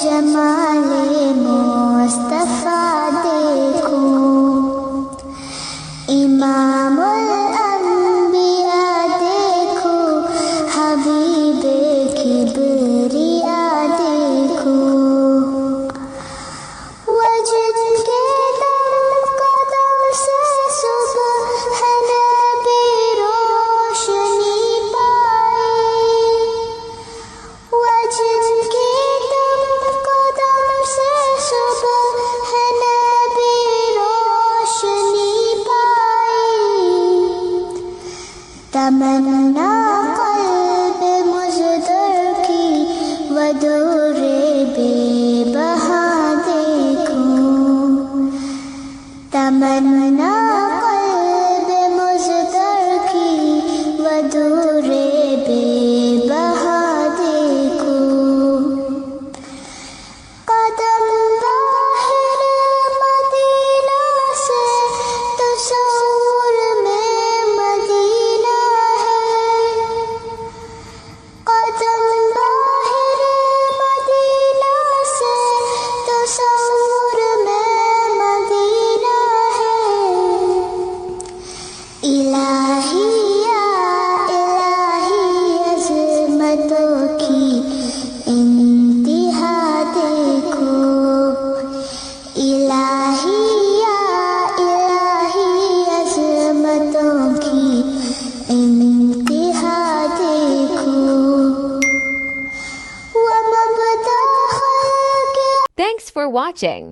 जमाले मुस्तफा देखूं, इमामुल अंबिया देखूं, हबीबे किबरिया देखूं। वजद के दम कदम से सुबह नबी रोशनी पाई, वजद के दम कदम से सुबह नबी रोशनी पाई। तमन्ना क़ल्ब मुज़दर की वदूरे बेबहा देखूं, तमन्ना क़ल्ब मुज़दर की वदूरे बेबहा देखूं। कदम बाहिर मदीना से तस्वुर में मदीना है, कदम बाहिर मदीना से तस्वुर में मदीना है। इलाही या इलाही अज़मतों की इंतहा देखो, इलाही या इलाही अज़मतों की इंतहा देखो। वमबदा खल्क़। Thanks for watching.